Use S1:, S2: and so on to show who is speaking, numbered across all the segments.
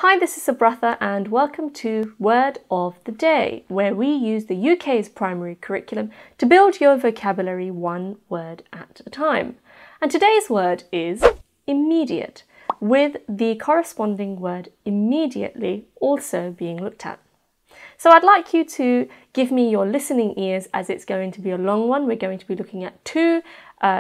S1: Hi, this is Sabratha and welcome to Word of the Day, where we use the UK's primary curriculum to build your vocabulary one word at a time. And today's word is immediate, with the corresponding word immediately also being looked at. So I'd like you to give me your listening ears as it's going to be a long one. We're going to be looking at two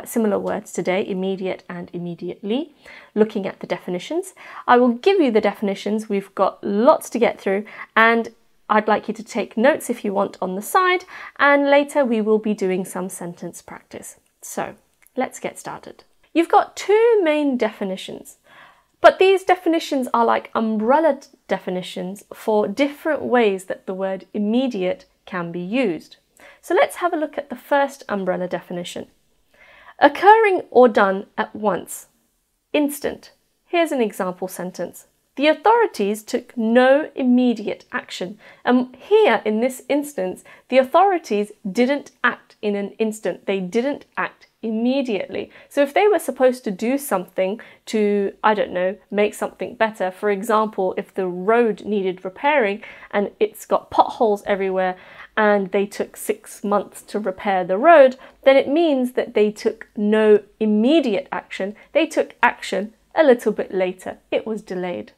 S1: similar words today, immediate and immediately, looking at the definitions. I will give you the definitions. We've got lots to get through and I'd like you to take notes if you want on the side, and later we will be doing some sentence practice. So let's get started. You've got two main definitions. But these definitions are like umbrella definitions for different ways that the word immediate can be used. So let's have a look at the first umbrella definition. Occurring or done at once. Instant. Here's an example sentence. The authorities took no immediate action. And here in this instance, the authorities didn't act in an instant. They didn't act immediately. So if they were supposed to do something to, I don't know, make something better, for example, if the road needed repairing and it's got potholes everywhere and they took 6 months to repair the road, then it means that they took no immediate action. They took action a little bit later. It was delayed.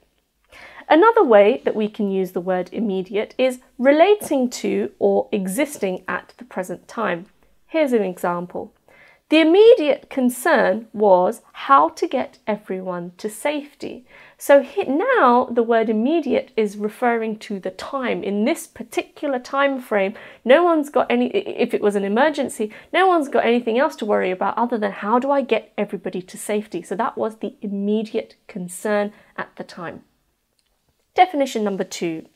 S1: Another way that we can use the word immediate is relating to or existing at the present time. Here's an example. The immediate concern was how to get everyone to safety. So now the word immediate is referring to the time. In this particular time frame, no one's got if it was an emergency, no one's got anything else to worry about other than how do I get everybody to safety. So that was the immediate concern at the time. Definition number 2.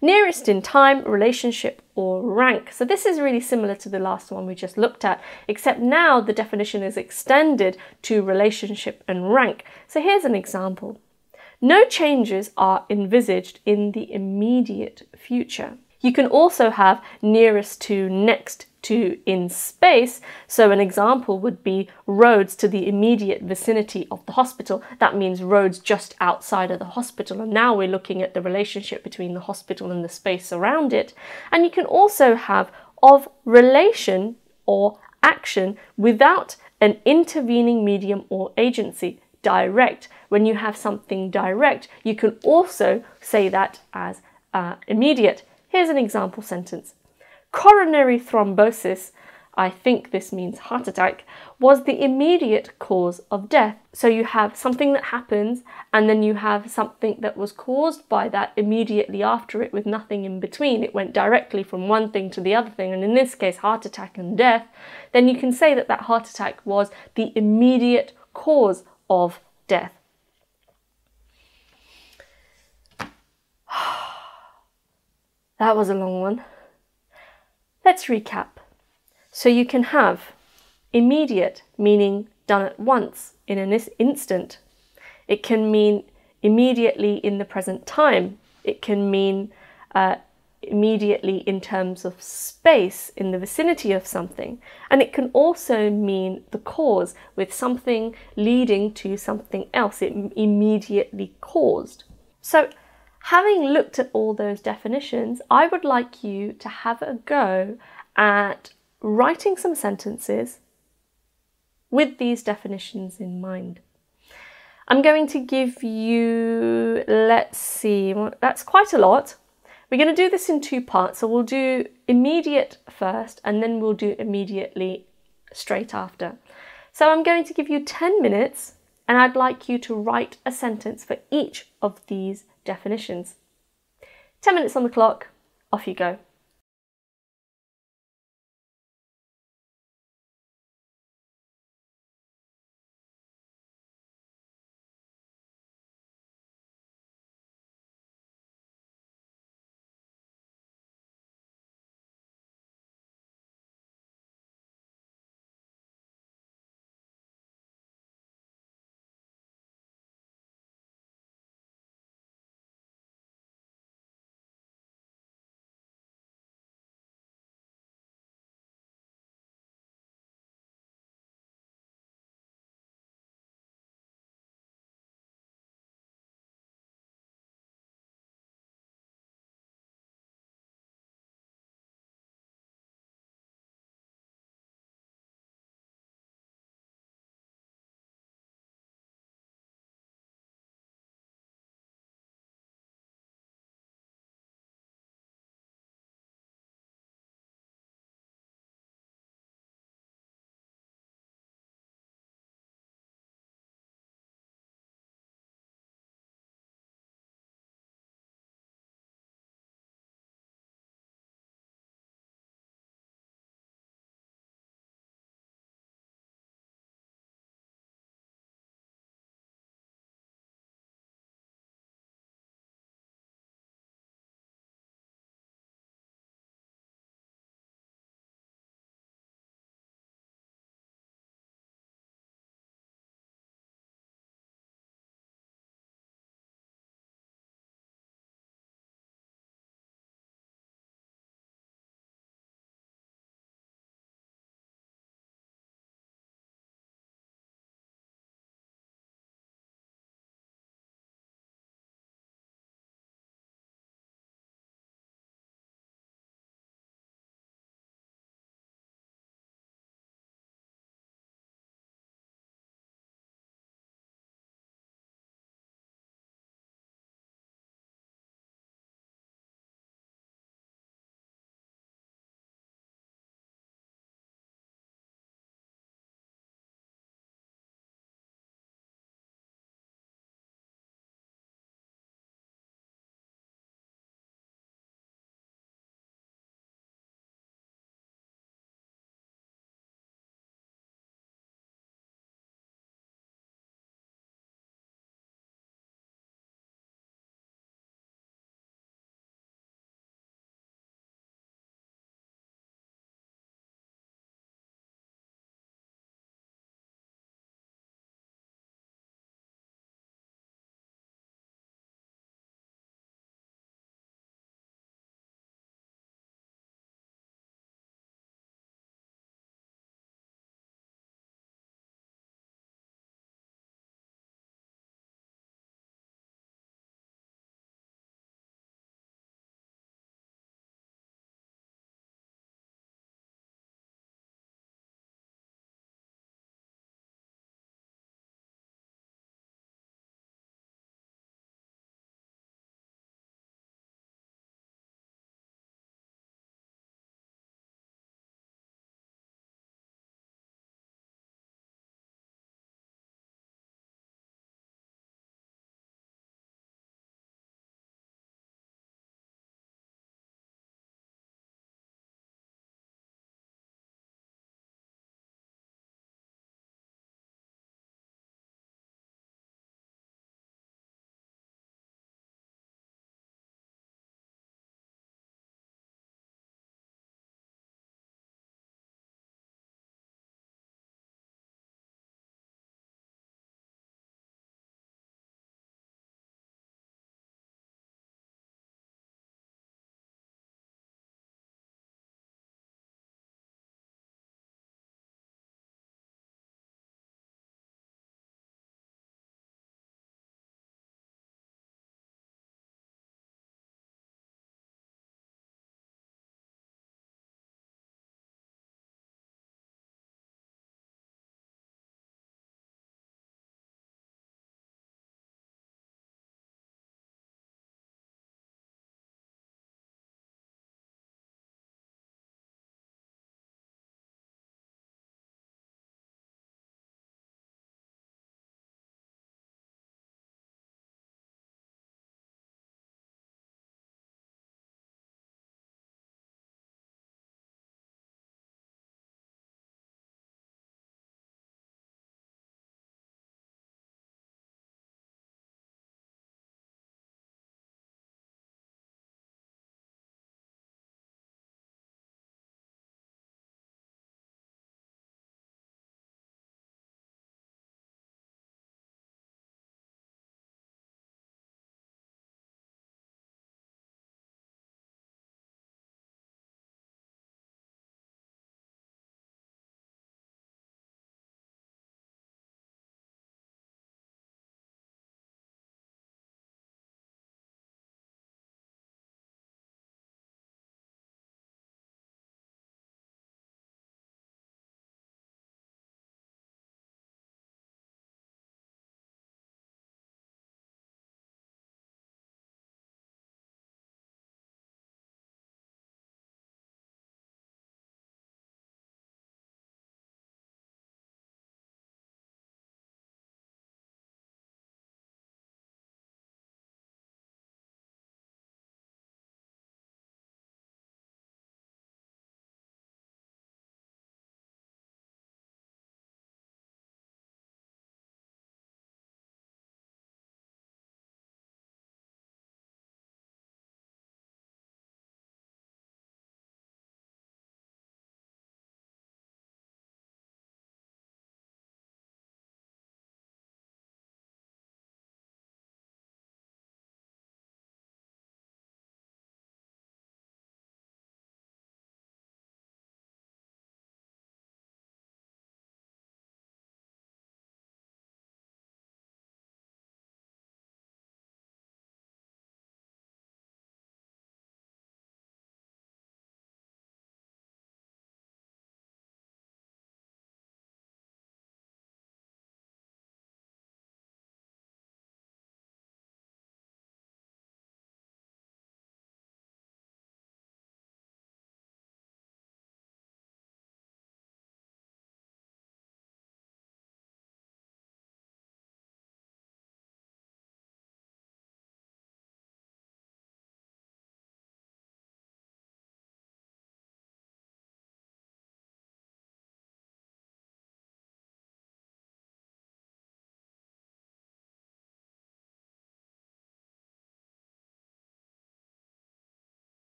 S1: Nearest in time, relationship or rank. So this is really similar to the last one we just looked at, except now the definition is extended to relationship and rank. So here's an example. No changes are envisaged in the immediate future. You can also have nearest to, next to, in space. So an example would be roads to the immediate vicinity of the hospital. That means roads just outside of the hospital. And now we're looking at the relationship between the hospital and the space around it. And you can also have of relation or action without an intervening medium or agency. Direct. When you have something direct, you can also say that as immediate. Here's an example sentence. Coronary thrombosis, I think this means heart attack, was the immediate cause of death. So you have something that happens and then you have something that was caused by that immediately after it with nothing in between. It went directly from one thing to the other thing, and in this case heart attack and death. Then you can say that that heart attack was the immediate cause of death. That was a long one. Let's recap. So you can have immediate, meaning done at once, in an instant. It can mean immediately in the present time. It can mean immediately in terms of space, in the vicinity of something. And it can also mean the cause, with something leading to something else. It immediately caused. So having looked at all those definitions, I would like you to have a go at writing some sentences with these definitions in mind. I'm going to give you, let's see, that's quite a lot. We're going to do this in 2 parts. So we'll do immediate first and then we'll do immediately straight after. So I'm going to give you 10 minutes and I'd like you to write a sentence for each of these definitions. 10 minutes on the clock, off you go.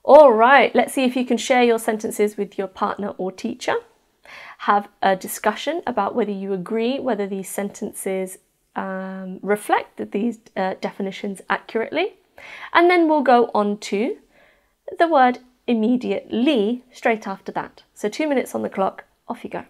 S1: All right, let's see if you can share your sentences with your partner or teacher. Have a discussion about whether you agree, whether these sentences reflect these definitions accurately. And then we'll go on to the word immediately straight after that. So 2 minutes on the clock, off you go.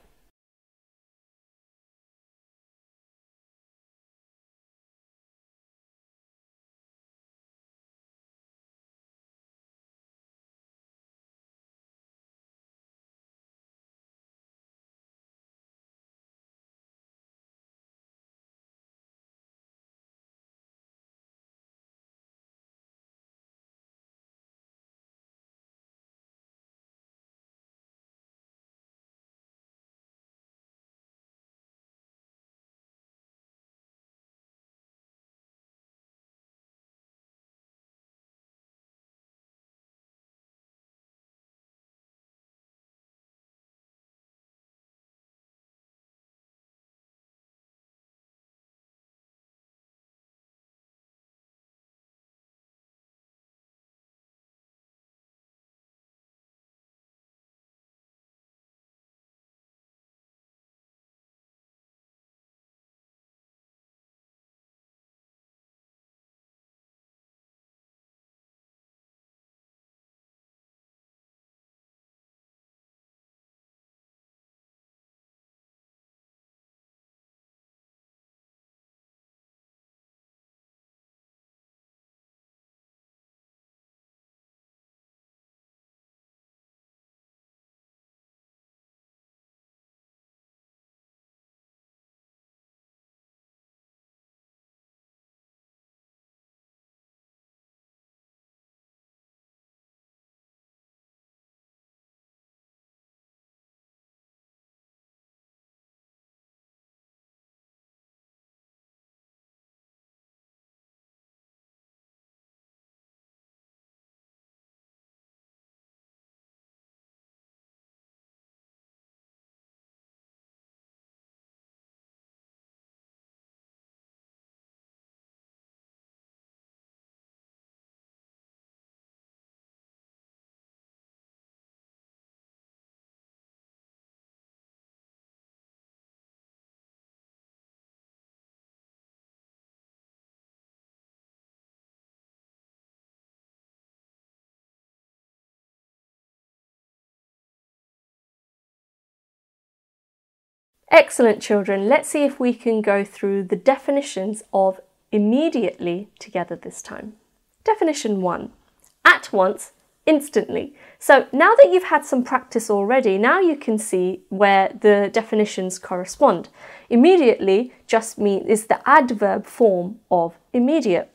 S1: Excellent, children. Let's see if we can go through the definitions of immediately together this time. Definition 1. At once, instantly. So now that you've had some practice already, now you can see where the definitions correspond. Immediately just is the adverb form of immediate.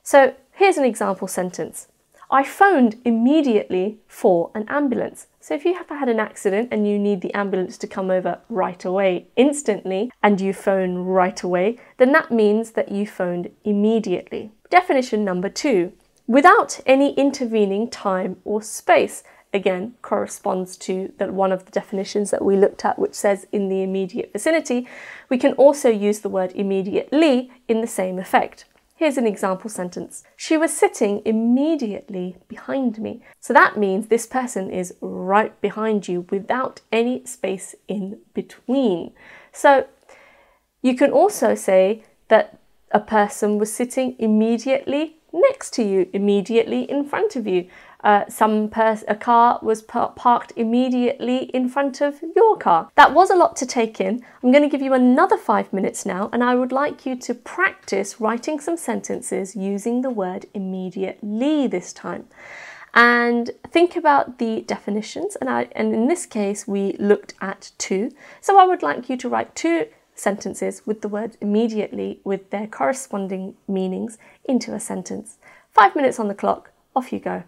S1: So here's an example sentence. I phoned immediately for an ambulance. So if you have had an accident and you need the ambulance to come over right away, instantly, and you phone right away, then that means that you phoned immediately. Definition number 2. Without any intervening time or space. Again, corresponds to one of the definitions that we looked at, which says in the immediate vicinity. We can also use the word immediately in the same effect. Here's an example sentence. She was sitting immediately behind me. So that means this person is right behind you without any space in between. So you can also say that a person was sitting immediately next to you, immediately in front of you. A car was parked immediately in front of your car. That was a lot to take in. I'm going to give you another 5 minutes now, and I would like you to practice writing some sentences using the word immediately this time. And think about the definitions, and in this case we looked at 2. So I would like you to write 2 sentences with the word immediately with their corresponding meanings into a sentence. 5 minutes on the clock, off you go.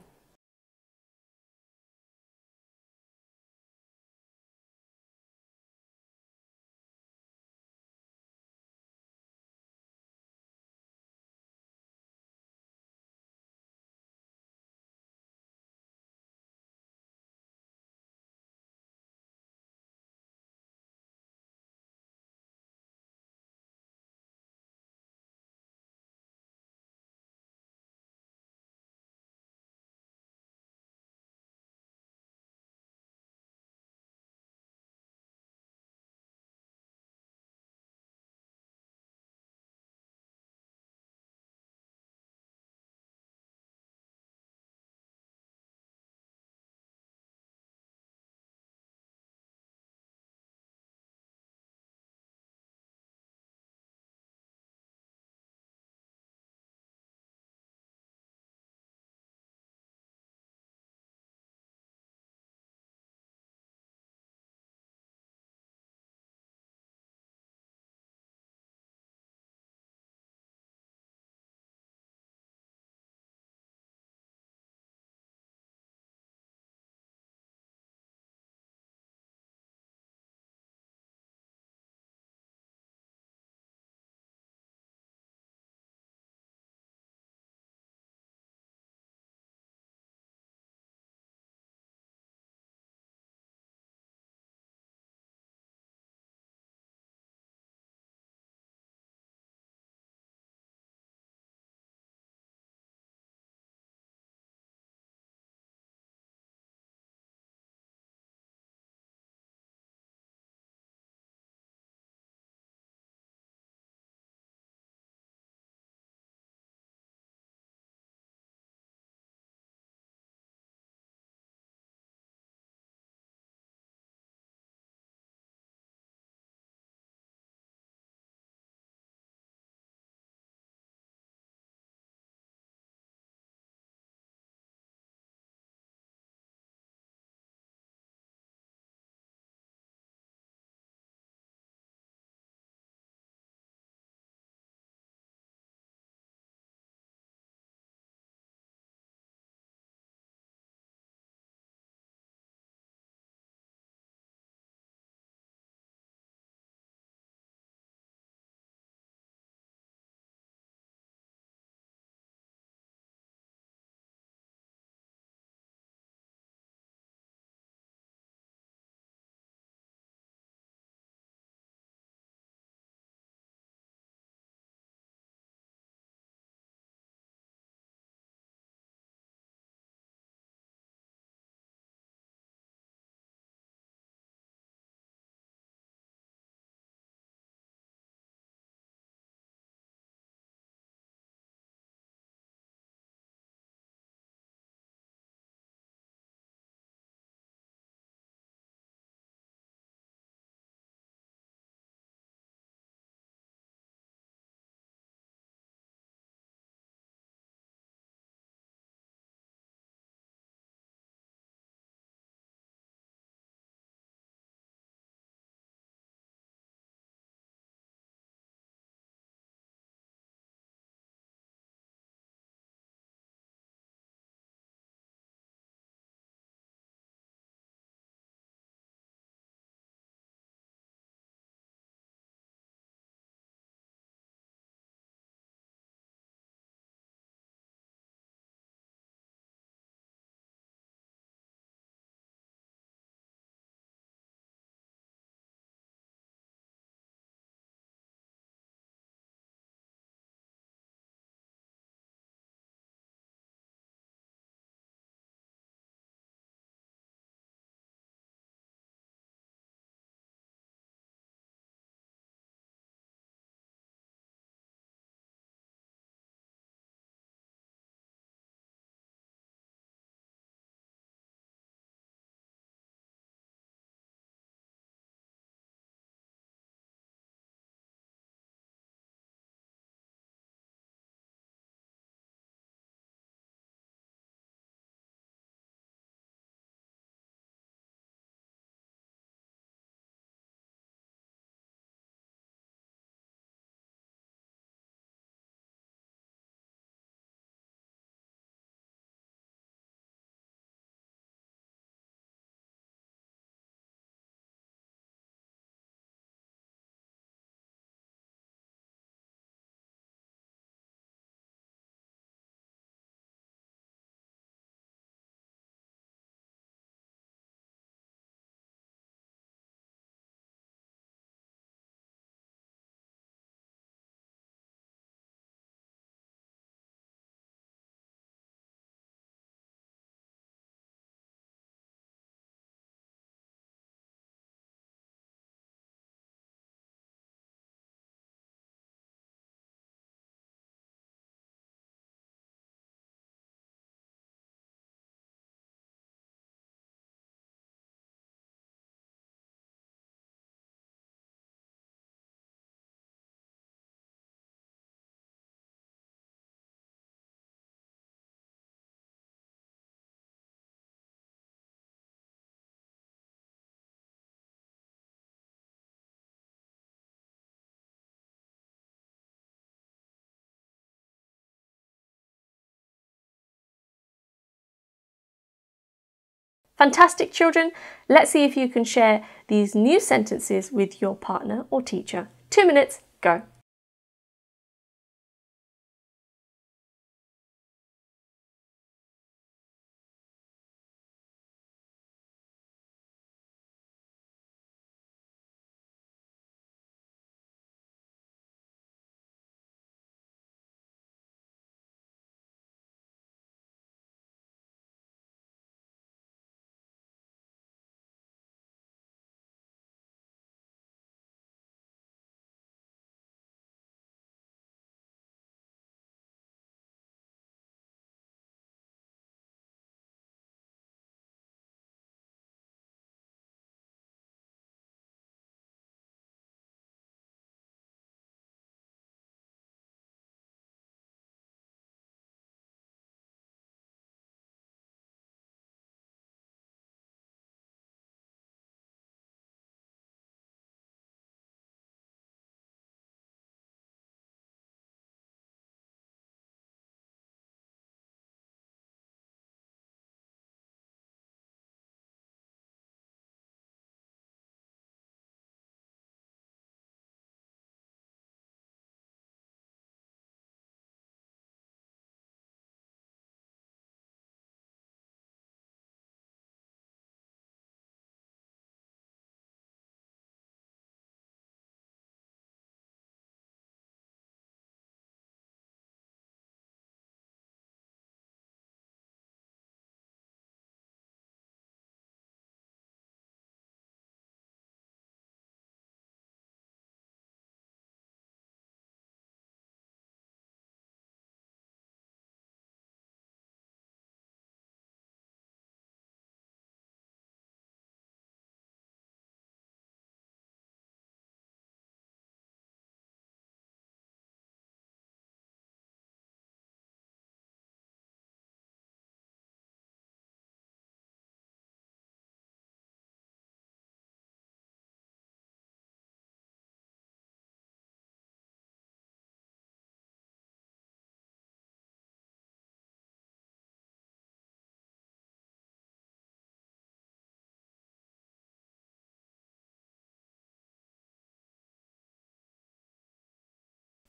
S1: Fantastic, children. Let's see if you can share these new sentences with your partner or teacher. 2 minutes, go.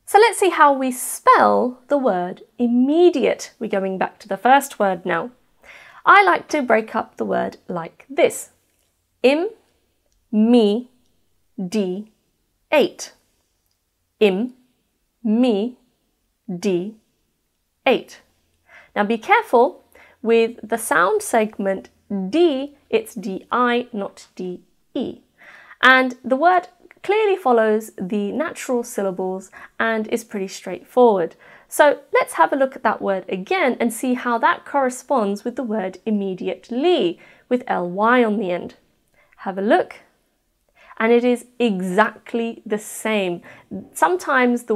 S1: So let's see how we spell the word immediate. We're going back to the first word now. I like to break up the word like this. Me, D, 8. Me, D, 8. Now be careful with the sound segment D, it's DI, not DE. And the word clearly follows the natural syllables and is pretty straightforward. So let's have a look at that word again and see how that corresponds with the word immediately with ly on the end. Have a look. And it is exactly the same. Sometimes the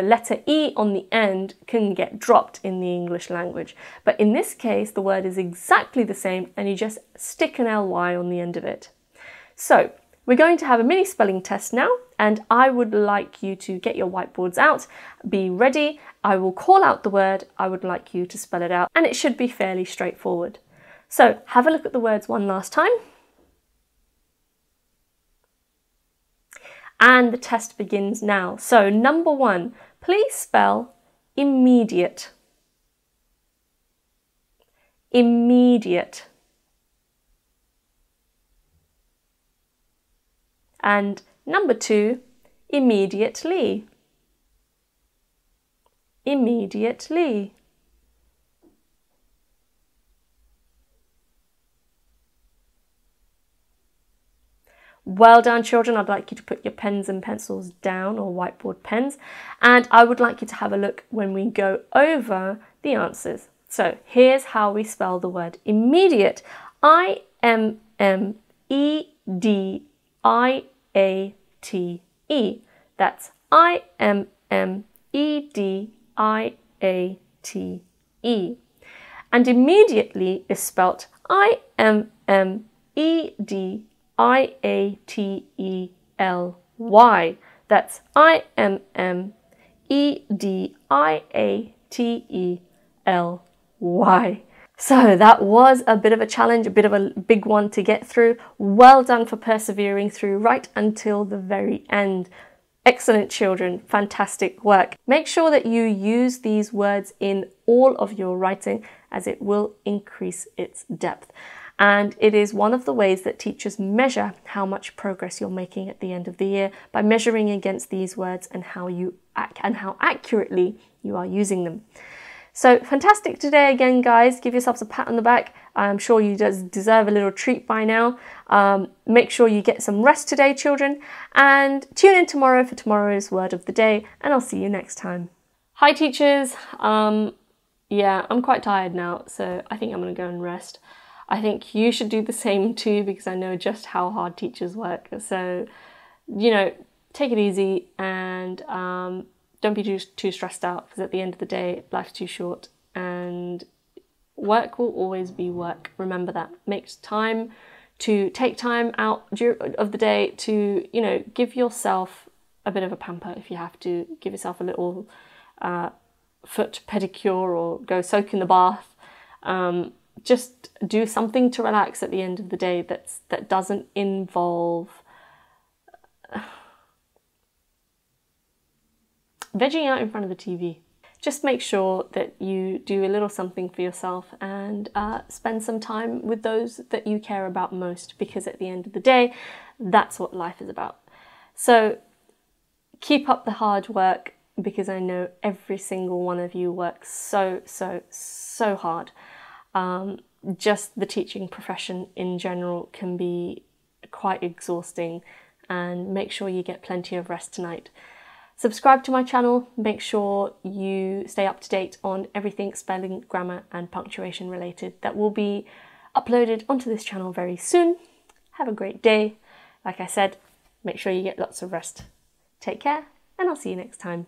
S1: letter E on the end can get dropped in the English language, but in this case the word is exactly the same and you just stick an ly on the end of it. So we're going to have a mini spelling test now, and I would like you to get your whiteboards out, be ready. I will call out the word, I would like you to spell it out, and it should be fairly straightforward. So have a look at the words one last time. And the test begins now. So number 1, please spell immediate. Immediate. And number 2, immediately. Immediately. Well done, children. I'd like you to put your pens and pencils down, or whiteboard pens, and I would like you to have a look when we go over the answers. So here's how we spell the word immediate. I-M-M-E-D-I-A-T-E. That's I-M-M-E-D-I-A-T-E. And immediately is spelt I-M-M-E-D-I-A-T-E-L-Y. That's I-M-M-E-D-I-A-T-E-L-Y. So that was a bit of a challenge, a bit of a big one to get through. Well done for persevering through right until the very end. Excellent, children, fantastic work. Make sure that you use these words in all of your writing, as it will increase its depth. And it is one of the ways that teachers measure how much progress you're making at the end of the year, by measuring against these words and how accurately you are using them. So fantastic today again, guys. Give yourselves a pat on the back. I'm sure you deserve a little treat by now. Make sure you get some rest today, children, and tune in tomorrow for tomorrow's word of the day, and I'll see you next time. Hi, teachers. Yeah, I'm quite tired now, so I think I'm going to go and rest. I think you should do the same too, because I know just how hard teachers work. So, you know, take it easy and don't be too stressed out, because at the end of the day, life's too short and work will always be work. Remember that. Make time to take time out of the day to, you know, give yourself a bit of a pamper if you have to. Give yourself a little foot pedicure or go soak in the bath. Just do something to relax at the end of the day that doesn't involve vegging out in front of the TV. Just make sure that you do a little something for yourself and spend some time with those that you care about most, because at the end of the day, that's what life is about. So keep up the hard work, because I know every single one of you works so hard. Just the teaching profession in general can be quite exhausting, and make sure you get plenty of rest tonight. Subscribe to my channel, make sure you stay up to date on everything spelling, grammar and punctuation related that will be uploaded onto this channel very soon. Have a great day. Like I said, make sure you get lots of rest. Take care, and I'll see you next time.